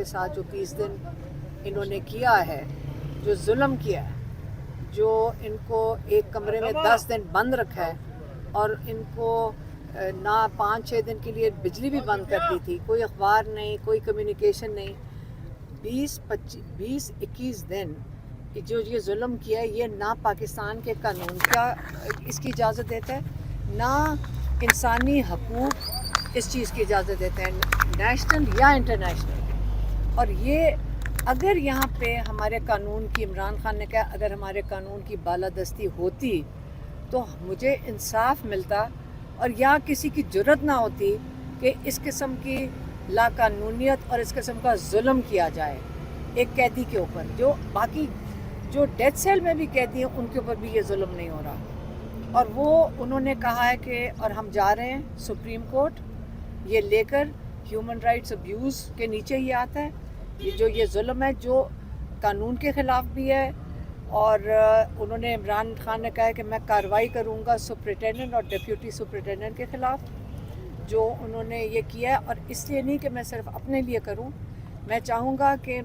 ساتھ جو 30 دن انہوں نے کیا ہے، جو ظلم کیا ہے، جو ان کو ایک کمرے میں 10 دن بند رکھا ہے اور ان کو نہ 5-6 دن کے لیے بجلی بھی بند کر دی تھی، کوئی اخبار نہیں، کوئی کمیونیکیشن نہیں، 20-21 دن جو یہ ظلم کیا ہے، یہ نہ پاکستان کے قانون کا اس کی اجازت دیتا ہے، نہ انسانی حقوق اس چیز کی اجازت دیتے ہیں، نیشنل یا انٹرنیشنل۔ اور یہ اگر یہاں پہ ہمارے قانون کی، عمران خان نے کہا اگر ہمارے قانون کی بالادستی ہوتی تو مجھے انصاف ملتا اور یا کسی کی جرت نہ ہوتی کہ اس قسم کی لاقانونیت اور اس قسم کا ظلم کیا جائے ایک قیدی کے اوپر، جو باقی جو ڈیتھ سیل میں بھی قیدی ہیں ان کے اوپر بھی یہ ظلم نہیں ہو رہا۔ اور وہ انہوں نے کہا ہے کہ اور ہم جا رہے ہیں سپریم کورٹ یہ لے کر، ہیومن رائٹس ابیوز کے نیچے ہی آتا ہے یہ ظلم ہے، جو قانون کے خلاف بھی ہے۔ اور انہوں نے عمران خان نے کہا ہے کہ میں کارروائی کروں گا سپرنٹینڈنٹ اور ڈپٹی سپرنٹینڈنٹ کے خلاف جو انہوں نے یہ کیا ہے، اور اس لیے نہیں کہ میں صرف اپنے لیے کروں، میں چاہوں گا کہ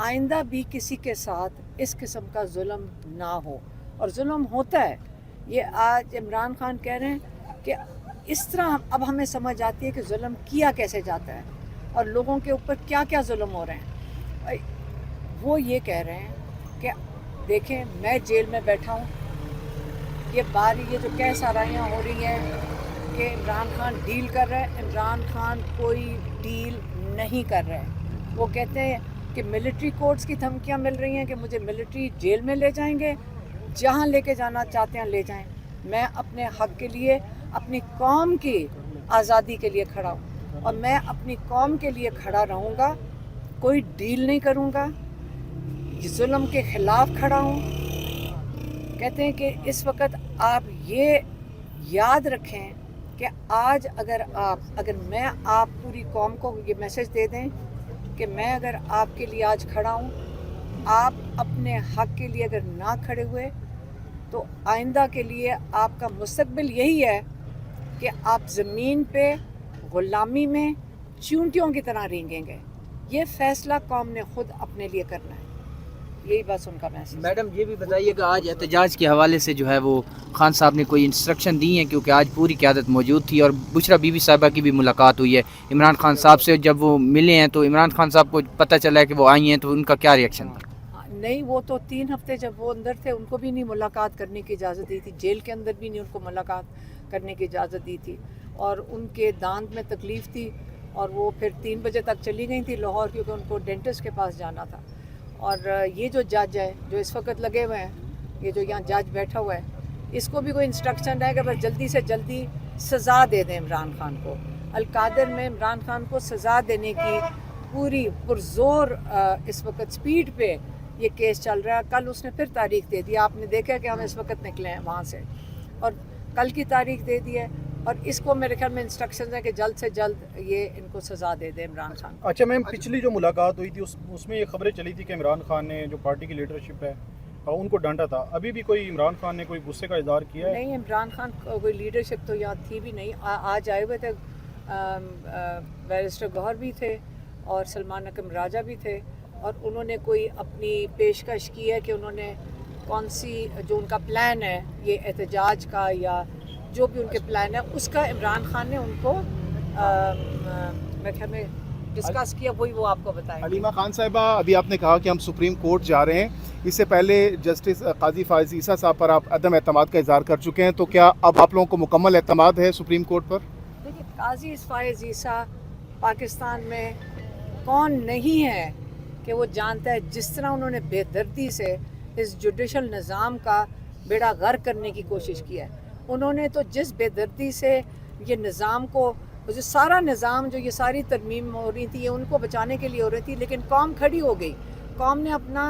آئندہ بھی کسی کے ساتھ اس قسم کا ظلم نہ ہو، اور ظلم ہوتا ہے۔ یہ آج عمران خان کہہ رہے ہیں کہ اس طرح اب ہمیں سمجھ آتی ہے کہ ظلم کیا کیسے جاتا ہے اور لوگوں کے اوپر کیا کیا ظلم ہو رہے ہیں۔ وہ یہ کہہ رہے ہیں کہ دیکھیں میں جیل میں بیٹھا ہوں، یہ جو کیس آرائیاں ہو رہی ہیں کہ عمران خان ڈیل کر رہا ہے، عمران خان کوئی ڈیل نہیں کر رہا ہے۔ وہ کہتے ہیں کہ ملٹری کورٹس کی دھمکیاں مل رہی ہیں کہ مجھے ملٹری جیل میں لے جائیں گے، جہاں لے کے جانا چاہتے ہیں لے جائیں، میں اپنے حق کے لیے، اپنی قوم کی آزادی کے لیے کھڑا ہوں اور میں اپنی قوم کے لیے کھڑا رہوں گا، کوئی ڈیل نہیں کروں گا، ظلم کے خلاف کھڑا ہوں۔ کہتے ہیں کہ اس وقت آپ یہ یاد رکھیں کہ آج اگر میں آپ پوری قوم کو یہ میسج دے دیں کہ میں اگر آپ کے لیے آج کھڑا ہوں، آپ اپنے حق کے لیے اگر نہ کھڑے ہوئے تو آئندہ کے لیے آپ کا مستقبل یہی ہے کہ آپ زمین پہ غلامی میں چونٹیوں کی طرح رینگیں گے۔ یہ فیصلہ قوم نے خود اپنے لیے کرنا ہے، یہی بس ان کا میسج۔ میڈم یہ بھی بتائیے کہ آج احتجاج کے حوالے سے جو ہے وہ خان صاحب نے کوئی انسٹرکشن دی ہیں، کیونکہ آج پوری قیادت موجود تھی اور بشرا بی بی صاحبہ کی بھی ملاقات ہوئی ہے عمران خان صاحب سے، جب وہ ملے ہیں تو عمران خان صاحب کو پتہ چلا ہے کہ وہ آئی ہیں تو ان کا کیا ریئیکشن تھا؟ نہیں، وہ تو 3 ہفتے جب وہ اندر تھے ان کو بھی نہیں ملاقات کرنے کی اجازت دی تھی، جیل کے اندر بھی نہیں ان کو ملاقات کرنے کی اجازت دی تھی، اور ان کے دانت میں تکلیف تھی اور وہ پھر 3 بجے تک چلی گئی تھی لاہور، کیونکہ ان کو ڈینٹسٹ کے پاس جانا تھا۔ اور یہ جو جج ہے جو اس وقت لگے ہوئے ہیں، یہ جو یہاں جج بیٹھا ہوا ہے، اس کو بھی کوئی انسٹرکشن ہے کہ بس جلدی سے جلدی سزا دے دیں عمران خان کو۔ القادر میں عمران خان کو سزا دینے کی پوری پرزور اس وقت سپیڈ پہ یہ کیس چل رہا ہے۔ کل اس نے پھر تاریخ دے دی، آپ نے دیکھا کہ ہم اس وقت نکلے ہیں وہاں سے، اور کل کی تاریخ دے دی ہے، اور اس کو میرے خیال میں انسٹرکشنز ہیں کہ جلد سے جلد یہ ان کو سزا دے دے عمران خان۔ اچھا میم، پچھلی جو ملاقات ہوئی تھی اس میں یہ خبریں چلی تھی کہ عمران خان نے جو پارٹی کی لیڈرشپ ہے ان کو ڈانٹا تھا، ابھی بھی کوئی عمران خان نے کوئی غصے کا اظہار کیا ہے؟ نہیں، عمران خان کوئی لیڈرشپ تو یہاں تھی بھی نہیں، آج آئے ہوئے تھے بیرسٹر گوہر بھی تھے اور سلمان اکرم راجہ بھی تھے، اور انہوں نے کوئی اپنی پیشکش کی ہے کہ انہوں نے کون سی جو ان کا پلان ہے یہ احتجاج کا یا جو بھی ان کے پلان ہے اس کا عمران خان نے ان کو میرے خیال میں ڈسکس کیا، وہی وہ آپ کو بتائیں۔ حلیمہ خان صاحبہ، ابھی آپ نے کہا کہ ہم سپریم کورٹ جا رہے ہیں، اس سے پہلے جسٹس قاضی فائز عیسیٰ صاحب پر آپ عدم اعتماد کا اظہار کر چکے ہیں، تو کیا اب آپ لوگوں کو مکمل اعتماد ہے سپریم کورٹ پر؟ دیکھیے، قاضی فائز عیسیٰ پاکستان میں کون نہیں ہے کہ وہ جانتا ہے جس طرح انہوں نے بے دردی سے اس جوڈیشل نظام کا بیڑا غرق کرنے کی کوشش کی ہے۔ انہوں نے تو جس بے دردی سے یہ نظام کو، جو سارا نظام جو یہ ساری ترمیم ہو رہی تھی یہ ان کو بچانے کے لیے ہو رہی تھی، لیکن قوم کھڑی ہو گئی، قوم نے اپنا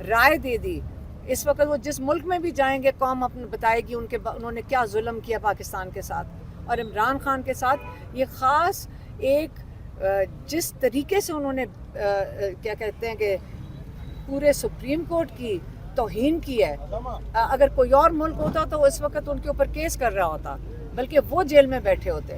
رائے دے دی۔ اس وقت وہ جس ملک میں بھی جائیں گے قوم اپنے بتائے گی انہوں نے کیا ظلم کیا پاکستان کے ساتھ اور عمران خان کے ساتھ۔ یہ خاص ایک جس طریقے سے انہوں نے کیا کہتے ہیں کہ پورے سپریم کورٹ کی توہین کی ہے، اگر کوئی اور ملک ہوتا تو اس وقت ان کے اوپر کیس کر رہا ہوتا، بلکہ وہ جیل میں بیٹھے ہوتے۔